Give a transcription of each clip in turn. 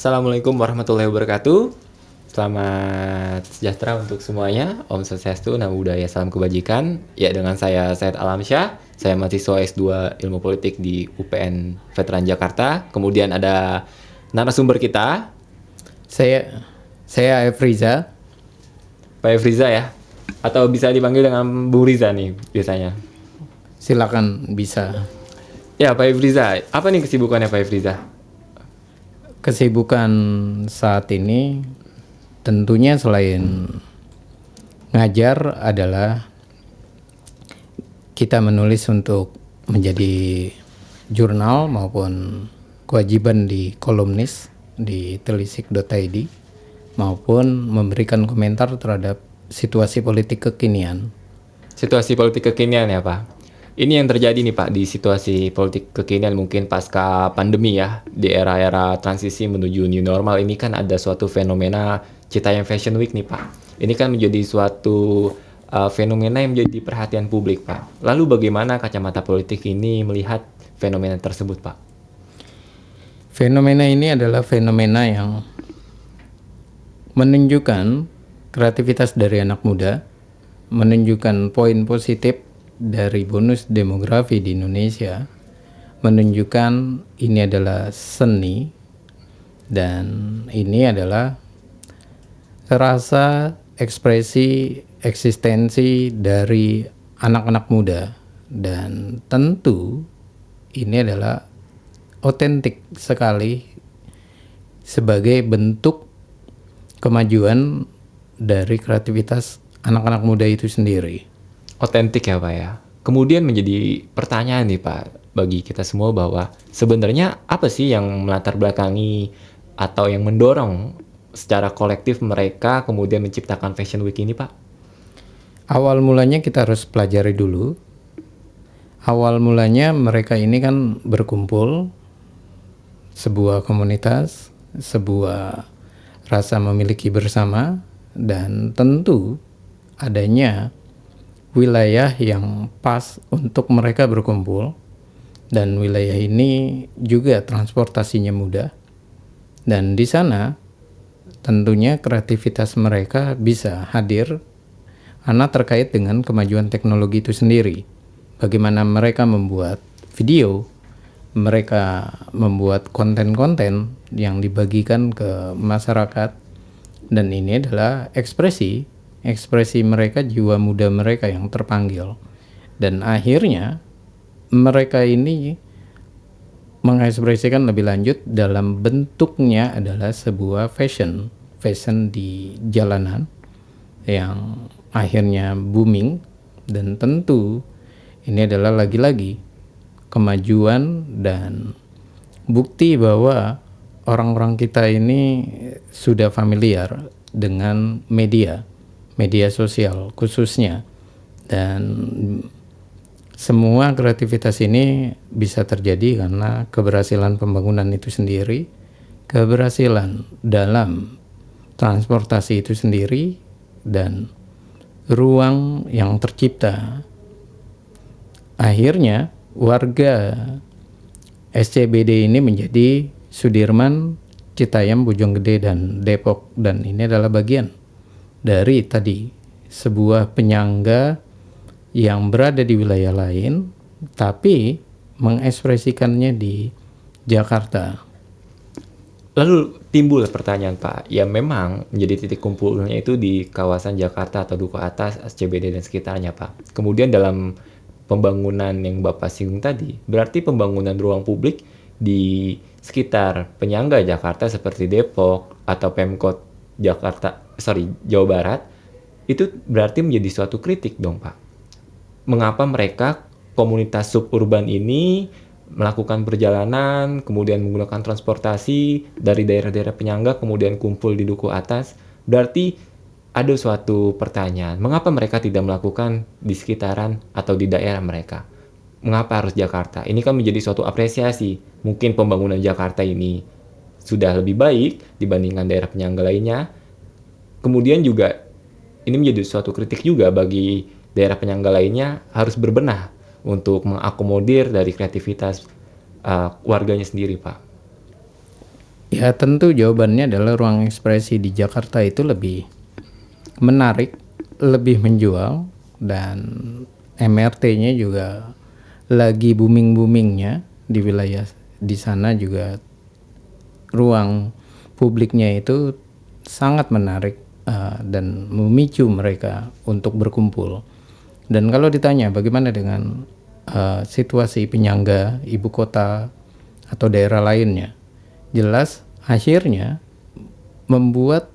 Assalamualaikum warahmatullahi wabarakatuh. Selamat sejahtera untuk semuanya. Om Swastiastu, Namo Buddhaya, salam kebajikan. Ya, dengan saya Said Alamsyah. Saya mahasiswa S2 Ilmu Politik di UPN Veteran Jakarta. Kemudian ada narasumber kita, Saya Efriza. Pak Efriza ya. Atau bisa dipanggil dengan Bu Riza nih biasanya. Silakan bisa. Ya, Pak Efriza. Apa nih kesibukannya Pak Efriza? Kesibukan saat ini tentunya selain ngajar adalah kita menulis untuk menjadi jurnal maupun kewajiban di kolumnis di telisik.id maupun memberikan komentar terhadap situasi politik kekinian. Situasi politik kekinian ya Pak. Ini yang terjadi nih Pak di situasi politik kekinian mungkin pasca pandemi ya. Di era-era transisi menuju new normal ini kan ada suatu fenomena Citayam Fashion Week nih Pak. Ini kan menjadi suatu fenomena yang menjadi perhatian publik Pak. Lalu bagaimana kacamata politik ini melihat fenomena tersebut Pak? Fenomena ini adalah fenomena yang menunjukkan kreativitas dari anak muda, menunjukkan poin positif dari bonus demografi di Indonesia, menunjukkan ini adalah seni dan ini adalah rasa ekspresi eksistensi dari anak-anak muda, dan tentu ini adalah otentik sekali sebagai bentuk kemajuan dari kreativitas anak-anak muda itu sendiri. Otentik ya Pak ya. Kemudian menjadi pertanyaan nih Pak bagi kita semua bahwa sebenarnya apa sih yang melatar belakangi atau yang mendorong secara kolektif mereka kemudian menciptakan Fashion Week ini Pak? Awal mulanya kita harus pelajari dulu. Awal mulanya mereka ini kan berkumpul, sebuah komunitas, sebuah rasa memiliki bersama, dan tentu adanya wilayah yang pas untuk mereka berkumpul, dan wilayah ini juga transportasinya mudah, dan di sana tentunya kreativitas mereka bisa hadir karena terkait dengan kemajuan teknologi itu sendiri. Bagaimana mereka membuat video, mereka membuat konten-konten yang dibagikan ke masyarakat, dan ini adalah ekspresi mereka, jiwa muda mereka yang terpanggil, dan akhirnya mereka ini mengekspresikan lebih lanjut dalam bentuknya adalah sebuah fashion di jalanan yang akhirnya booming, dan tentu ini adalah lagi-lagi kemajuan dan bukti bahwa orang-orang kita ini sudah familiar dengan media sosial khususnya, dan semua kreativitas ini bisa terjadi karena keberhasilan pembangunan itu sendiri, keberhasilan dalam transportasi itu sendiri, dan ruang yang tercipta. Akhirnya warga SCBD ini menjadi Sudirman, Citayam, Bojonggede, dan Depok, dan ini adalah bagian dari tadi sebuah penyangga yang berada di wilayah lain tapi mengekspresikannya di Jakarta. Lalu timbul pertanyaan Pak, ya memang menjadi titik kumpulnya itu di kawasan Jakarta atau Duku Atas, SCBD dan sekitarnya Pak. Kemudian dalam pembangunan yang Bapak singgung tadi, berarti pembangunan ruang publik di sekitar penyangga Jakarta seperti Depok atau Pemkot Jawa Barat, itu berarti menjadi suatu kritik dong Pak. Mengapa mereka komunitas suburban ini melakukan perjalanan, kemudian menggunakan transportasi dari daerah-daerah penyangga, kemudian kumpul di Duku Atas? Berarti ada suatu pertanyaan, mengapa mereka tidak melakukan di sekitaran atau di daerah mereka? Mengapa harus Jakarta? Ini kan menjadi suatu apresiasi. Mungkin pembangunan Jakarta ini sudah lebih baik dibandingkan daerah penyangga lainnya. Kemudian juga ini menjadi suatu kritik juga bagi daerah penyangga lainnya harus berbenah untuk mengakomodir dari kreativitas warganya sendiri, Pak. Ya tentu jawabannya adalah ruang ekspresi di Jakarta itu lebih menarik, lebih menjual, dan MRT-nya juga lagi booming-boomingnya di wilayah di sana juga ruang publiknya itu sangat menarik dan memicu mereka untuk berkumpul. Dan kalau ditanya bagaimana dengan situasi penyangga ibu kota atau daerah lainnya, jelas akhirnya membuat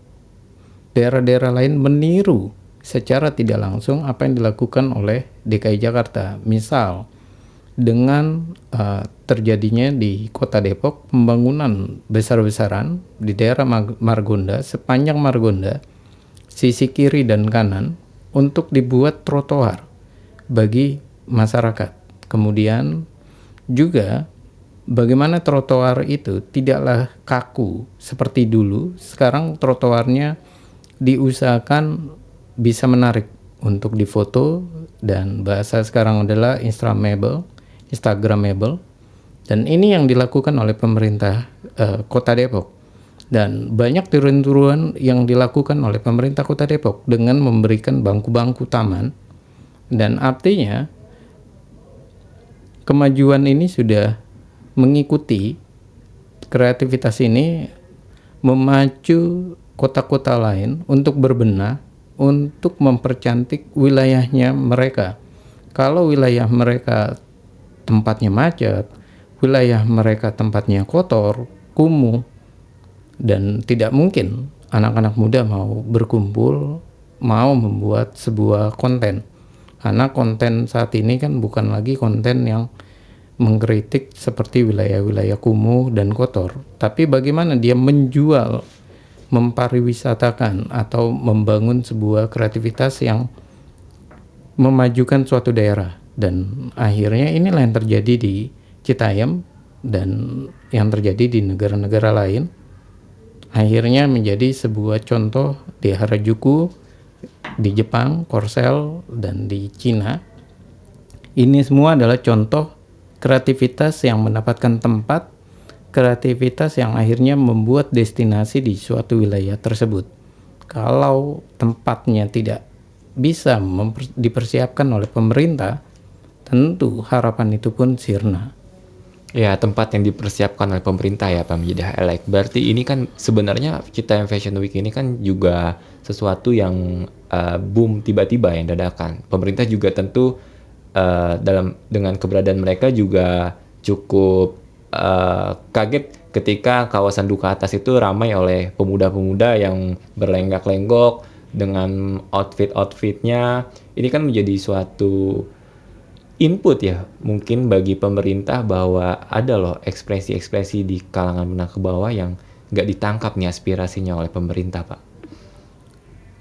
daerah-daerah lain meniru secara tidak langsung apa yang dilakukan oleh DKI Jakarta. Misal dengan terjadinya di Kota Depok pembangunan besar-besaran di daerah Margonda, sepanjang Margonda, sisi kiri dan kanan untuk dibuat trotoar bagi masyarakat. Kemudian juga bagaimana trotoar itu tidaklah kaku seperti dulu, sekarang trotoarnya diusahakan bisa menarik untuk difoto, dan bahasa sekarang adalah Instagramable, dan ini yang dilakukan oleh pemerintah Kota Depok. Dan banyak tiruan-tiruan yang dilakukan oleh pemerintah Kota Depok dengan memberikan bangku-bangku taman, dan artinya kemajuan ini sudah mengikuti kreativitas ini, memacu kota-kota lain untuk berbenah, untuk mempercantik wilayahnya mereka. Kalau wilayah mereka tempatnya macet, wilayah mereka tempatnya kotor, kumuh, dan tidak mungkin anak-anak muda mau berkumpul, mau membuat sebuah konten. Karena konten saat ini kan bukan lagi konten yang mengkritik seperti wilayah-wilayah kumuh dan kotor, tapi bagaimana dia menjual, mempariwisatakan atau membangun sebuah kreativitas yang memajukan suatu daerah. Dan akhirnya inilah yang terjadi di Citayam dan yang terjadi di negara-negara lain. Akhirnya menjadi sebuah contoh di Harajuku, di Jepang, Korsel, dan di Cina. Ini semua adalah contoh kreativitas yang mendapatkan tempat, kreativitas yang akhirnya membuat destinasi di suatu wilayah tersebut. Kalau tempatnya tidak bisa dipersiapkan oleh pemerintah, tentu harapan itu pun sirna. Ya, tempat yang dipersiapkan oleh pemerintah ya Pak menjadi highlight. Berarti ini kan sebenarnya Citayam Fashion Week ini kan juga sesuatu yang boom tiba-tiba yang dadakan. Pemerintah juga tentu dengan keberadaan mereka juga cukup kaget ketika kawasan Duka Atas itu ramai oleh pemuda-pemuda yang berlenggak-lenggok dengan outfit-outfitnya. Ini kan menjadi suatu input ya mungkin bagi pemerintah bahwa ada loh ekspresi-ekspresi di kalangan menengah ke bawah yang nggak ditangkap nih aspirasinya oleh pemerintah Pak.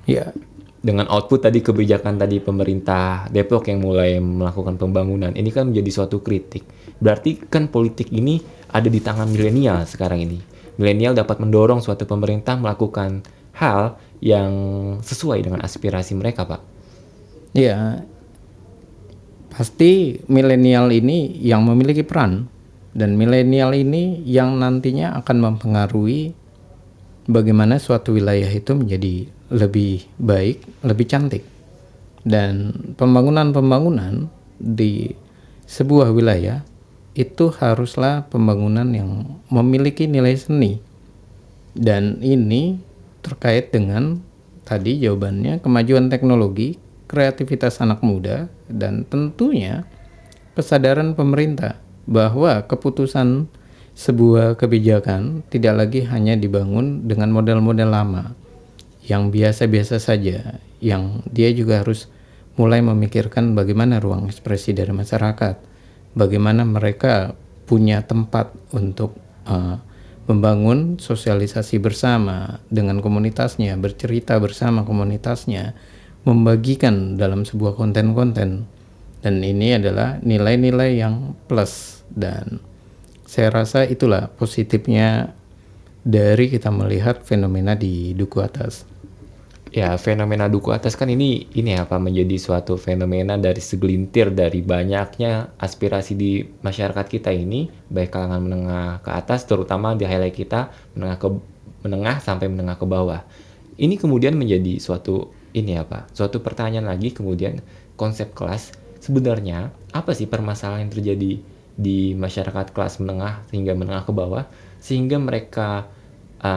Ya, Dengan output tadi kebijakan tadi pemerintah Depok yang mulai melakukan pembangunan, ini kan menjadi suatu kritik. Berarti kan politik ini ada di tangan milenial sekarang ini. Milenial dapat mendorong suatu pemerintah melakukan hal yang sesuai dengan aspirasi mereka Pak. ya, pasti milenial ini yang memiliki peran, dan milenial ini yang nantinya akan mempengaruhi bagaimana suatu wilayah itu menjadi lebih baik, lebih cantik. Dan pembangunan-pembangunan di sebuah wilayah itu haruslah pembangunan yang memiliki nilai seni. Dan ini terkait dengan tadi jawabannya kemajuan teknologi, kreativitas anak muda, dan tentunya kesadaran pemerintah bahwa keputusan sebuah kebijakan tidak lagi hanya dibangun dengan model-model lama yang biasa-biasa saja, yang dia juga harus mulai memikirkan bagaimana ruang ekspresi dari masyarakat, bagaimana mereka punya tempat untuk membangun sosialisasi bersama dengan komunitasnya, bercerita bersama komunitasnya, membagikan dalam sebuah konten-konten. Dan ini adalah nilai-nilai yang plus, dan saya rasa itulah positifnya dari kita melihat fenomena di Duku Atas. Ya, fenomena duku atas kan ini apa, menjadi suatu fenomena dari segelintir dari banyaknya aspirasi di masyarakat kita ini, baik kalangan menengah ke atas, terutama di highlight kita menengah sampai menengah ke bawah. Ini kemudian menjadi suatu ini apa, suatu pertanyaan lagi kemudian konsep kelas, sebenarnya apa sih permasalahan yang terjadi di masyarakat kelas menengah hingga menengah ke bawah, sehingga mereka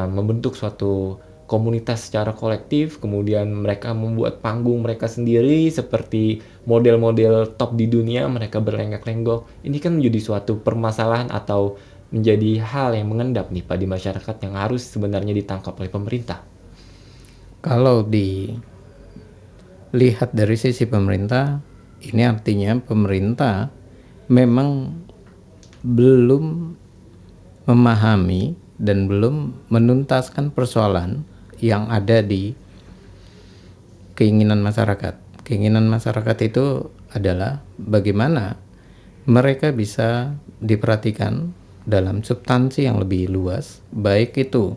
membentuk suatu komunitas secara kolektif, kemudian mereka membuat panggung mereka sendiri seperti model-model top di dunia, mereka berlenggak-lenggok. Ini kan menjadi suatu permasalahan atau menjadi hal yang mengendap nih Pak di masyarakat yang harus sebenarnya ditangkap oleh pemerintah. Kalau dilihat dari sisi pemerintah, ini artinya pemerintah memang belum memahami dan belum menuntaskan persoalan yang ada di keinginan masyarakat. Keinginan masyarakat itu adalah bagaimana mereka bisa diperhatikan dalam substansi yang lebih luas, baik itu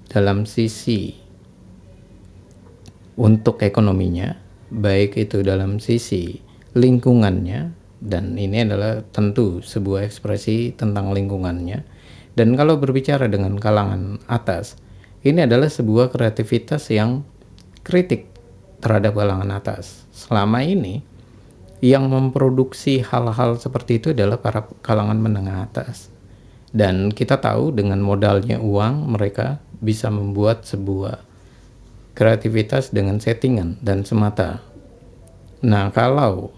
dalam sisi untuk ekonominya, baik itu dalam sisi lingkungannya, dan ini adalah tentu sebuah ekspresi tentang lingkungannya. Dan kalau berbicara dengan kalangan atas, ini adalah sebuah kreativitas yang kritik terhadap kalangan atas. Selama ini yang memproduksi hal-hal seperti itu adalah para kalangan menengah atas. Dan kita tahu dengan modalnya uang mereka bisa membuat sebuah kreativitas dengan settingan dan semata. Nah, kalau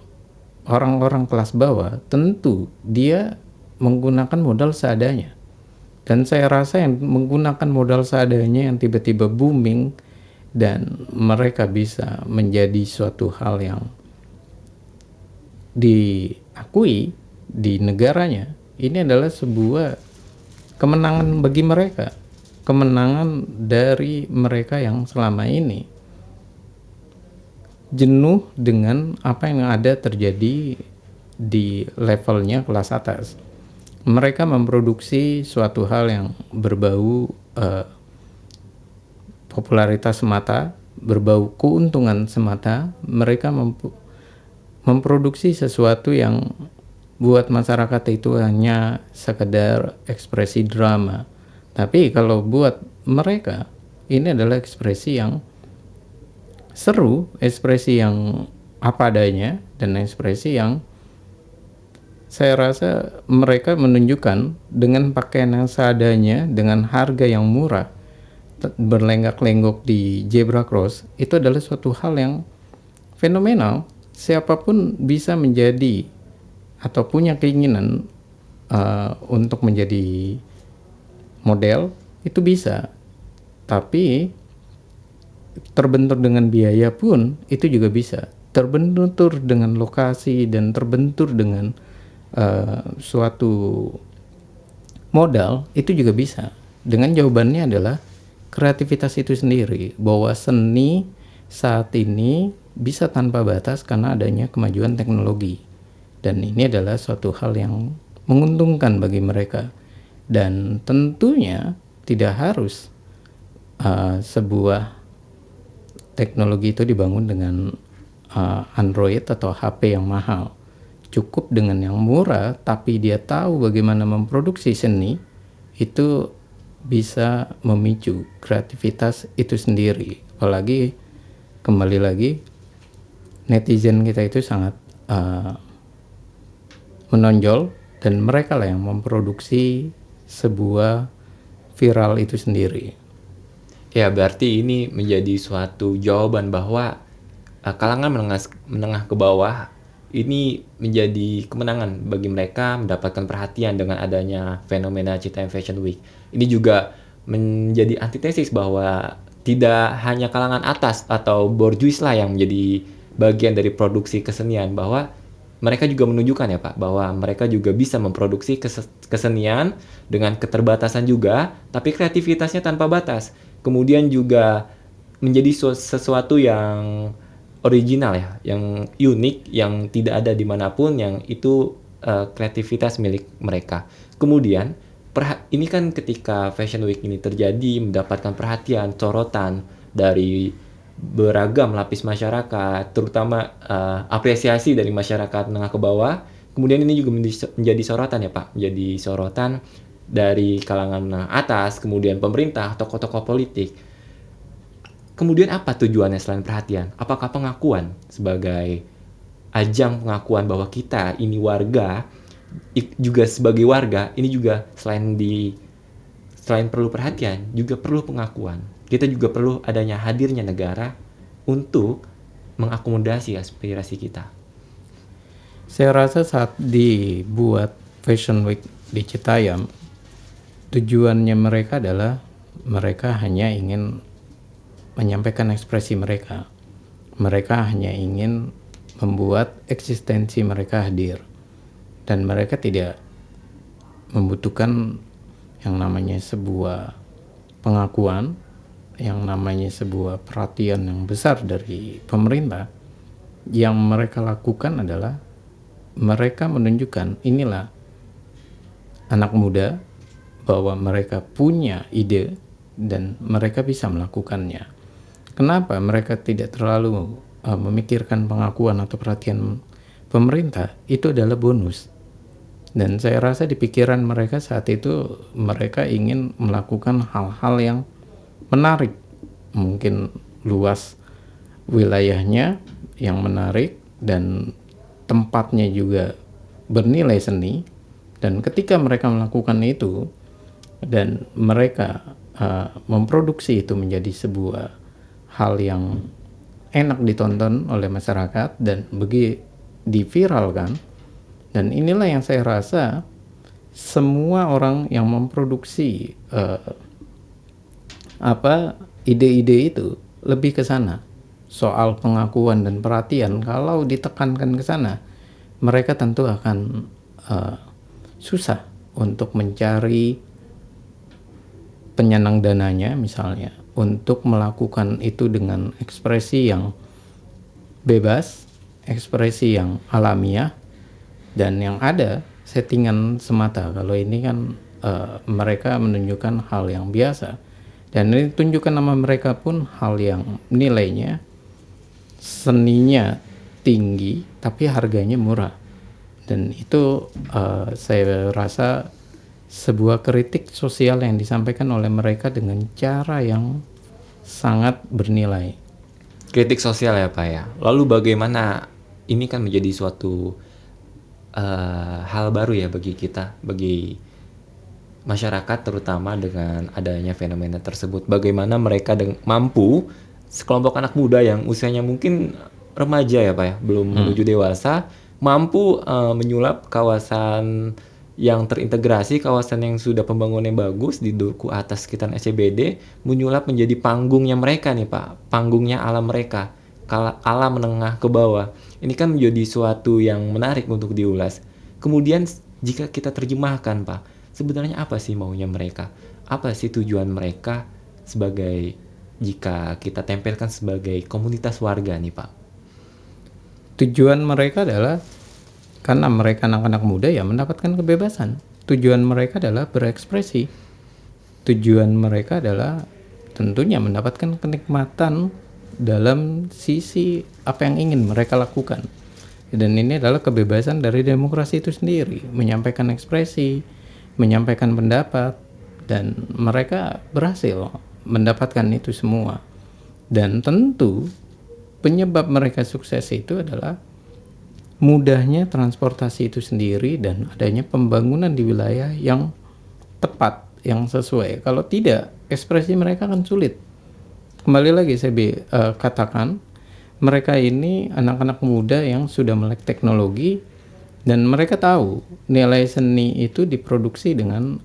orang-orang kelas bawah tentu dia menggunakan modal seadanya. Dan saya rasa yang menggunakan modal seadanya yang tiba-tiba booming dan mereka bisa menjadi suatu hal yang diakui di negaranya, ini adalah sebuah kemenangan bagi mereka, kemenangan dari mereka yang selama ini jenuh dengan apa yang ada terjadi di levelnya kelas atas. Mereka memproduksi suatu hal yang berbau popularitas semata, berbau keuntungan semata. Mereka memproduksi sesuatu yang buat masyarakat itu hanya sekedar ekspresi drama. Tapi kalau buat mereka ini adalah ekspresi yang seru, ekspresi yang apa adanya, dan ekspresi yang saya rasa mereka menunjukkan dengan pakaian yang seadanya, dengan harga yang murah, berlenggak-lenggok di zebra cross, itu adalah suatu hal yang fenomenal. Siapapun bisa menjadi atau punya keinginan untuk menjadi model, itu bisa. Tapi terbentur dengan biaya pun itu juga bisa. Terbentur dengan lokasi dan terbentur dengan suatu modal itu juga bisa. Dengan jawabannya adalah kreativitas itu sendiri, bahwa seni saat ini bisa tanpa batas karena adanya kemajuan teknologi, dan ini adalah suatu hal yang menguntungkan bagi mereka. Dan tentunya tidak harus sebuah teknologi itu dibangun dengan Android atau HP yang mahal. Cukup dengan yang murah, tapi dia tahu bagaimana memproduksi seni, itu bisa memicu kreativitas itu sendiri. Apalagi kembali lagi, netizen kita itu sangat menonjol, dan mereka lah yang memproduksi sebuah viral itu sendiri. Ya, berarti ini menjadi suatu jawaban bahwa kalangan menengah ke bawah ini menjadi kemenangan bagi mereka mendapatkan perhatian dengan adanya fenomena Citaim Fashion Week. Ini juga menjadi antitesis bahwa tidak hanya kalangan atas atau borjuis lah yang menjadi bagian dari produksi kesenian, bahwa mereka juga menunjukkan ya Pak, bahwa mereka juga bisa memproduksi kesenian dengan keterbatasan juga, tapi kreativitasnya tanpa batas. Kemudian juga menjadi sesuatu yang original ya, yang unik, yang tidak ada dimanapun, yang itu kreativitas milik mereka. Kemudian ini kan ketika Fashion Week ini terjadi, mendapatkan perhatian, sorotan dari beragam lapis masyarakat, terutama apresiasi dari masyarakat menengah ke bawah. Kemudian ini juga menjadi sorotan ya Pak, menjadi sorotan dari kalangan menengah atas, kemudian pemerintah, tokoh-tokoh politik. Kemudian apa tujuannya selain perhatian? Apakah pengakuan sebagai ajang pengakuan bahwa kita ini warga, juga sebagai warga, ini juga selain perlu perhatian, juga perlu pengakuan. Kita juga perlu adanya hadirnya negara untuk mengakomodasi aspirasi kita. Saya rasa saat dibuat Fashion Week di Citayam, tujuannya mereka adalah mereka hanya ingin menyampaikan ekspresi mereka. Mereka hanya ingin membuat eksistensi mereka hadir. Dan mereka tidak membutuhkan yang namanya sebuah pengakuan, yang namanya sebuah perhatian yang besar dari pemerintah. Yang mereka lakukan adalah mereka menunjukkan inilah anak muda, bahwa mereka punya ide dan mereka bisa melakukannya. Kenapa mereka tidak terlalu memikirkan pengakuan atau perhatian pemerintah? Itu adalah bonus. Dan saya rasa di pikiran mereka saat itu mereka ingin melakukan hal-hal yang menarik. Mungkin luas wilayahnya yang menarik dan tempatnya juga bernilai seni. Dan ketika mereka melakukan itu dan mereka memproduksi itu menjadi sebuah hal yang enak ditonton oleh masyarakat dan diviralkan, dan inilah yang saya rasa semua orang yang memproduksi ide-ide itu lebih ke sana. Soal pengakuan dan perhatian, kalau ditekankan ke sana, mereka tentu akan susah untuk mencari penyenang dananya misalnya, untuk melakukan itu dengan ekspresi yang bebas, ekspresi yang alamiah, dan yang ada settingan semata. Kalau ini kan mereka menunjukkan hal yang biasa, dan ini tunjukkan nama mereka pun hal yang nilainya, seninya tinggi tapi harganya murah. Dan itu saya rasa sebuah kritik sosial yang disampaikan oleh mereka dengan cara yang sangat bernilai. Kritik sosial ya Pak ya. Lalu bagaimana ini kan menjadi suatu hal baru ya bagi kita, bagi masyarakat terutama dengan adanya fenomena tersebut. Bagaimana mereka mampu, sekelompok anak muda yang usianya mungkin remaja ya Pak ya, belum menuju dewasa, mampu menyulap kawasan yang terintegrasi, kawasan yang sudah pembangunan bagus di duku atas sekitar SCBD, menyulap menjadi panggungnya mereka nih Pak, panggungnya alam mereka, alam menengah ke bawah. Ini kan menjadi suatu yang menarik untuk diulas. Kemudian jika kita terjemahkan Pak, sebenarnya apa sih maunya mereka? Apa sih tujuan mereka jika kita tempelkan sebagai komunitas warga nih Pak? Tujuan mereka adalah, karena mereka anak-anak muda ya, mendapatkan kebebasan. Tujuan mereka adalah berekspresi. Tujuan mereka adalah tentunya mendapatkan kenikmatan dalam sisi apa yang ingin mereka lakukan. Dan ini adalah kebebasan dari demokrasi itu sendiri, menyampaikan ekspresi, menyampaikan pendapat, dan mereka berhasil mendapatkan itu semua. Dan tentu penyebab mereka sukses itu adalah mudahnya transportasi itu sendiri dan adanya pembangunan di wilayah yang tepat, yang sesuai. Kalau tidak, ekspresi mereka akan sulit. Kembali lagi saya katakan, mereka ini anak-anak muda yang sudah melek teknologi, dan mereka tahu nilai seni itu diproduksi dengan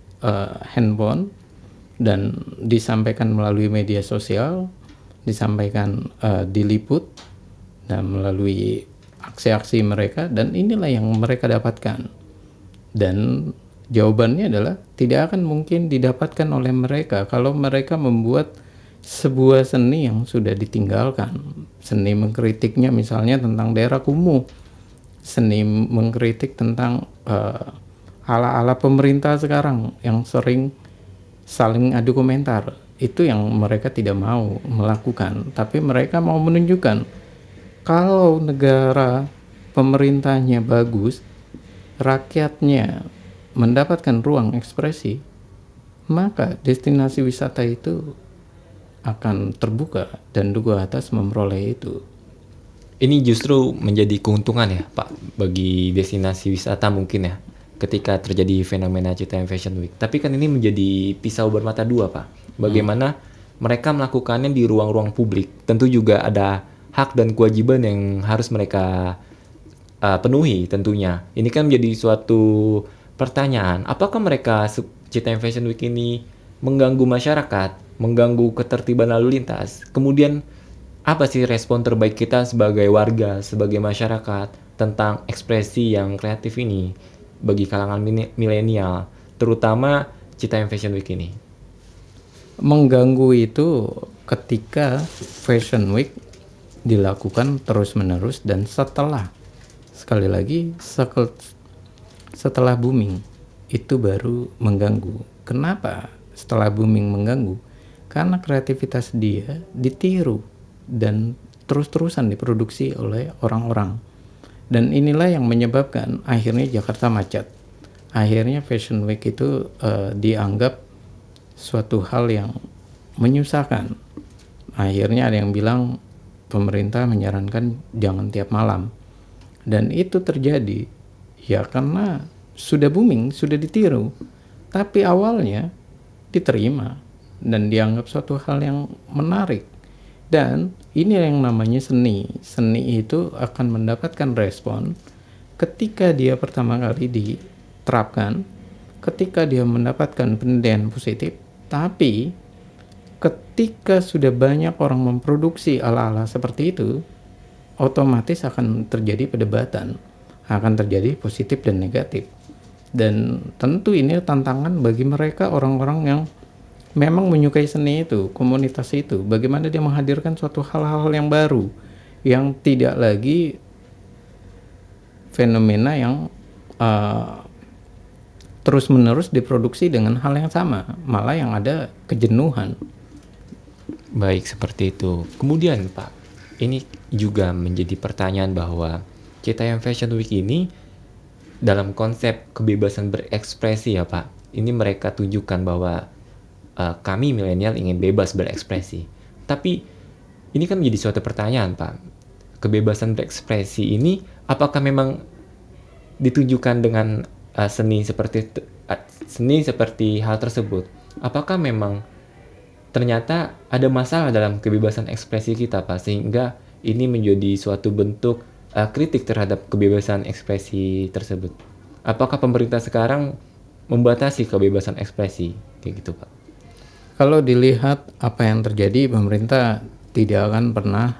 handphone dan disampaikan melalui media sosial, disampaikan diliput dan melalui aksi-aksi mereka, dan inilah yang mereka dapatkan. Dan jawabannya adalah tidak akan mungkin didapatkan oleh mereka kalau mereka membuat sebuah seni yang sudah ditinggalkan. Seni mengkritiknya misalnya tentang daerah kumuh, seni mengkritik tentang ala-ala pemerintah sekarang yang sering saling adu komentar. itu yang mereka tidak mau melakukan, tapi mereka mau menunjukkan kalau negara pemerintahnya bagus, rakyatnya mendapatkan ruang ekspresi, maka destinasi wisata itu akan terbuka dan duku atas memperoleh itu. Ini justru menjadi keuntungan ya Pak bagi destinasi wisata mungkin ya ketika terjadi fenomena Citaim Fashion Week. Tapi kan ini menjadi pisau bermata dua Pak. Bagaimana mereka melakukannya di ruang-ruang publik. Tentu juga ada hak dan kewajiban yang harus mereka penuhi tentunya. Ini kan menjadi suatu pertanyaan. Apakah mereka Citaim Fashion Week ini mengganggu masyarakat, mengganggu ketertiban lalu lintas? Kemudian apa sih respon terbaik kita sebagai warga, sebagai masyarakat tentang ekspresi yang kreatif ini bagi kalangan milenial, terutama Citaim Fashion Week ini? Mengganggu itu ketika Fashion Week dilakukan terus-menerus dan sekali lagi setelah booming itu baru mengganggu. Kenapa setelah booming mengganggu? Karena kreativitas dia ditiru dan terus-terusan diproduksi oleh orang-orang. Dan inilah yang menyebabkan akhirnya Jakarta macet. Akhirnya Fashion Week itu dianggap suatu hal yang menyusahkan. Akhirnya ada yang bilang pemerintah menyarankan jangan tiap malam. Dan itu terjadi ya karena sudah booming, sudah ditiru. Tapi awalnya diterima dan dianggap suatu hal yang menarik. Dan ini yang namanya seni. Seni itu akan mendapatkan respon ketika dia pertama kali diterapkan, ketika dia mendapatkan penilaian positif, tapi ketika sudah banyak orang memproduksi ala-ala seperti itu, otomatis akan terjadi perdebatan, akan terjadi positif dan negatif. Dan tentu ini tantangan bagi mereka orang-orang yang memang menyukai seni itu, komunitas itu, bagaimana dia menghadirkan suatu hal-hal yang baru, yang tidak lagi fenomena yang terus-menerus diproduksi dengan hal yang sama, malah yang ada kejenuhan. Baik, seperti itu. Kemudian Pak, ini juga menjadi pertanyaan bahwa Citaim Fashion Week ini dalam konsep kebebasan berekspresi ya Pak, ini mereka tunjukkan bahwa kami milenial ingin bebas berekspresi. Tapi ini kan menjadi suatu pertanyaan Pak. Kebebasan berekspresi ini apakah memang ditunjukkan dengan seni seperti hal tersebut? Apakah memang ternyata ada masalah dalam kebebasan ekspresi kita Pak, sehingga ini menjadi suatu bentuk kritik terhadap kebebasan ekspresi tersebut? Apakah pemerintah sekarang membatasi kebebasan ekspresi kayak gitu Pak? Kalau dilihat apa yang terjadi, pemerintah tidak akan pernah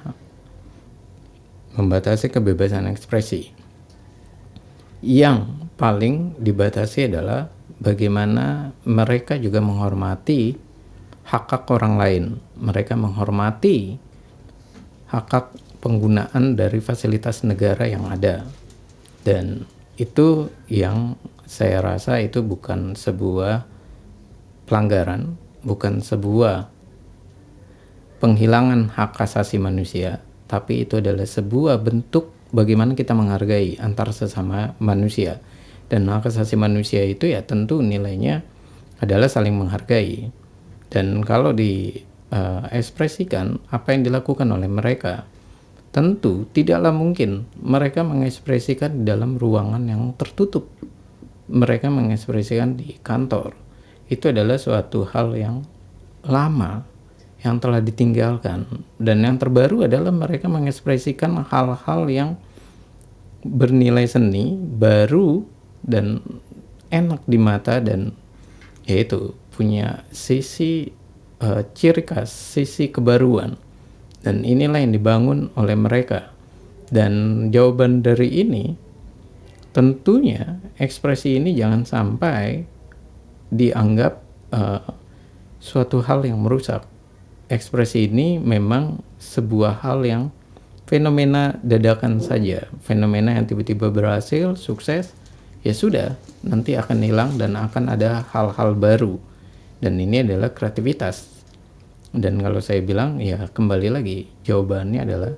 membatasi kebebasan ekspresi. Yang paling dibatasi adalah bagaimana mereka juga menghormati hak-hak orang lain. Mereka menghormati hak-hak penggunaan dari fasilitas negara yang ada. Dan itu yang saya rasa itu bukan sebuah pelanggaran, bukan sebuah penghilangan hak asasi manusia, tapi itu adalah sebuah bentuk bagaimana kita menghargai antar sesama manusia. Dan hak asasi manusia itu ya tentu nilainya adalah saling menghargai. Dan kalau diekspresikan apa yang dilakukan oleh mereka, tentu tidaklah mungkin mereka mengekspresikan di dalam ruangan yang tertutup. Mereka mengekspresikan di kantor. Itu adalah suatu hal yang lama yang telah ditinggalkan, dan yang terbaru adalah mereka mengekspresikan hal-hal yang bernilai seni baru dan enak di mata, dan yaitu punya sisi ciri khas, sisi kebaruan, dan inilah yang dibangun oleh mereka. Dan jawaban dari ini tentunya ekspresi ini jangan sampai dianggap suatu hal yang merusak. Ekspresi ini memang sebuah hal yang fenomena dadakan saja, fenomena yang tiba-tiba berhasil, sukses, ya sudah, nanti akan hilang dan akan ada hal-hal baru. Dan ini adalah kreativitas. Dan kalau saya bilang ya kembali lagi jawabannya adalah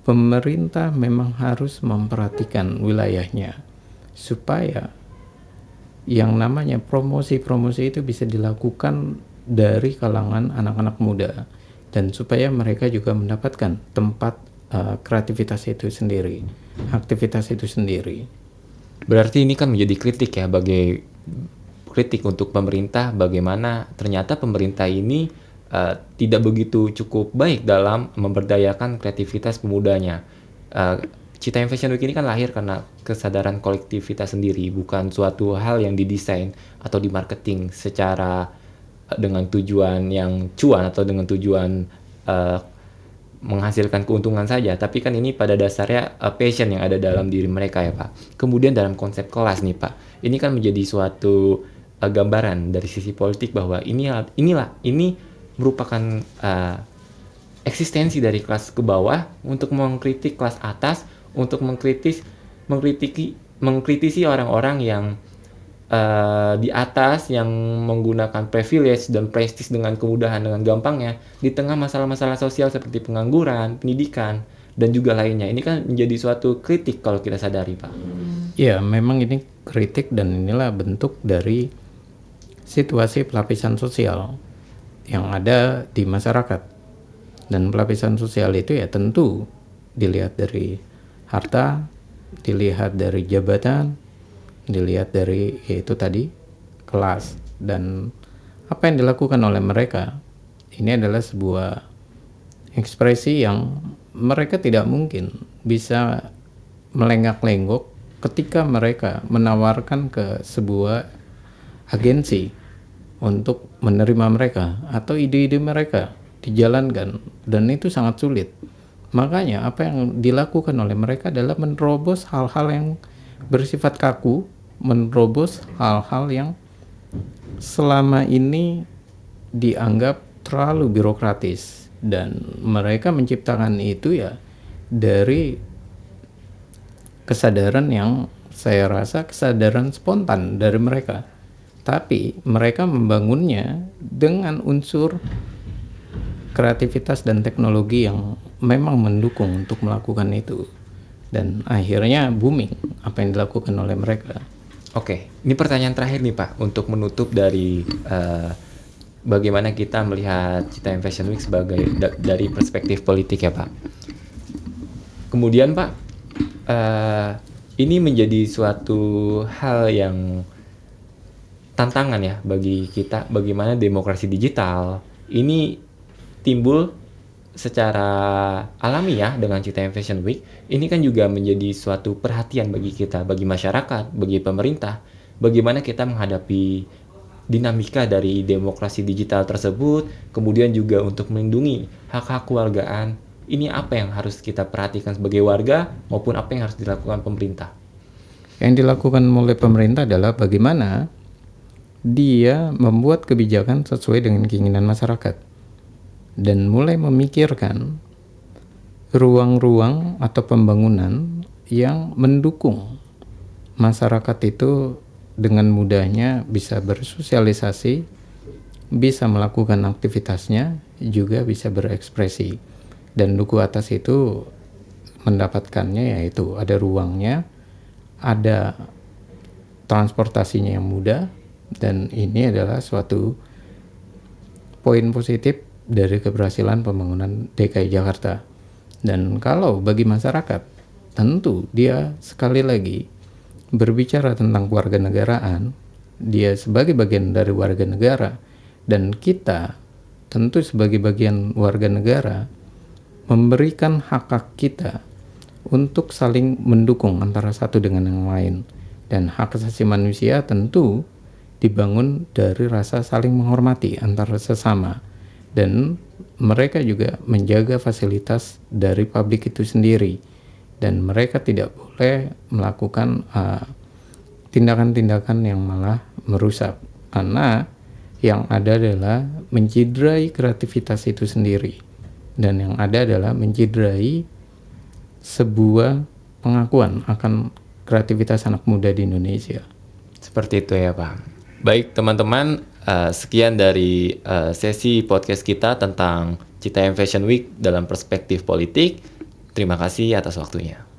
pemerintah memang harus memperhatikan wilayahnya supaya yang namanya promosi-promosi itu bisa dilakukan dari kalangan anak-anak muda dan supaya mereka juga mendapatkan tempat kreativitas itu sendiri, aktivitas itu sendiri. Berarti ini kan menjadi kritik ya, kritik untuk pemerintah bagaimana ternyata pemerintah ini tidak begitu cukup baik dalam memberdayakan kreativitas pemudanya. Citaim Fashion Week ini kan lahir karena kesadaran kolektivitas sendiri, bukan suatu hal yang didesain atau dimarketing secara dengan tujuan yang cuan atau dengan tujuan uh, menghasilkan keuntungan saja, tapi kan ini pada dasarnya passion yang ada dalam diri mereka ya Pak. Kemudian dalam konsep kelas nih Pak, ini kan menjadi suatu gambaran dari sisi politik bahwa ini merupakan eksistensi dari kelas ke bawah untuk mengkritik kelas atas, untuk mengkritisi orang-orang yang di atas yang menggunakan privilege dan prestis dengan kemudahan, dengan gampangnya di tengah masalah-masalah sosial seperti pengangguran, pendidikan, dan juga lainnya. Ini kan menjadi suatu kritik kalau kita sadari Pak. Ya memang ini kritik dan inilah bentuk dari situasi pelapisan sosial yang ada di masyarakat. Dan pelapisan sosial itu ya tentu dilihat dari harta, dilihat dari jabatan, dilihat dari yaitu tadi kelas, dan apa yang dilakukan oleh mereka ini adalah sebuah ekspresi yang mereka tidak mungkin bisa melengak-lenggok ketika mereka menawarkan ke sebuah agensi untuk menerima mereka atau ide-ide mereka dijalankan, dan itu sangat sulit. Makanya apa yang dilakukan oleh mereka adalah menerobos hal-hal yang bersifat kaku, menerobos hal-hal yang selama ini dianggap terlalu birokratis, dan mereka menciptakan itu ya dari kesadaran yang saya rasa kesadaran spontan dari mereka, tapi mereka membangunnya dengan unsur kreativitas dan teknologi yang memang mendukung untuk melakukan itu, dan akhirnya booming apa yang dilakukan oleh mereka. Oke, ini pertanyaan terakhir nih Pak untuk menutup dari bagaimana kita melihat Citaim Fashion Week dari perspektif politik ya Pak. Kemudian Pak, ini menjadi suatu hal yang tantangan ya bagi kita, bagaimana demokrasi digital ini timbul secara alami ya dengan Citaim Fashion Week. Ini kan juga menjadi suatu perhatian bagi kita, bagi masyarakat, bagi pemerintah, bagaimana kita menghadapi dinamika dari demokrasi digital tersebut, kemudian juga untuk melindungi hak-hak kewargaan. Ini apa yang harus kita perhatikan sebagai warga maupun apa yang harus dilakukan pemerintah? Yang dilakukan oleh pemerintah adalah bagaimana dia membuat kebijakan sesuai dengan keinginan masyarakat dan mulai memikirkan ruang-ruang atau pembangunan yang mendukung masyarakat itu dengan mudahnya bisa bersosialisasi, bisa melakukan aktivitasnya, juga bisa berekspresi. Dan duku atas itu mendapatkannya yaitu ada ruangnya, ada transportasinya yang mudah, dan ini adalah suatu poin positif dari keberhasilan pembangunan DKI Jakarta. Dan kalau bagi masyarakat, tentu dia sekali lagi berbicara tentang kewarganegaraan, dia sebagai bagian dari warga negara, dan kita tentu sebagai bagian warga negara memberikan hak-hak kita untuk saling mendukung antara satu dengan yang lain. Dan hak asasi manusia tentu dibangun dari rasa saling menghormati antara sesama, dan mereka juga menjaga fasilitas dari publik itu sendiri, dan mereka tidak boleh melakukan tindakan-tindakan yang malah merusak, karena yang ada adalah menciderai kreativitas itu sendiri, dan yang ada adalah menciderai sebuah pengakuan akan kreativitas anak muda di Indonesia. Seperti itu ya Pak. Baik teman-teman, Sekian dari sesi podcast kita tentang Citayam Fashion Week dalam perspektif politik. Terima kasih atas waktunya.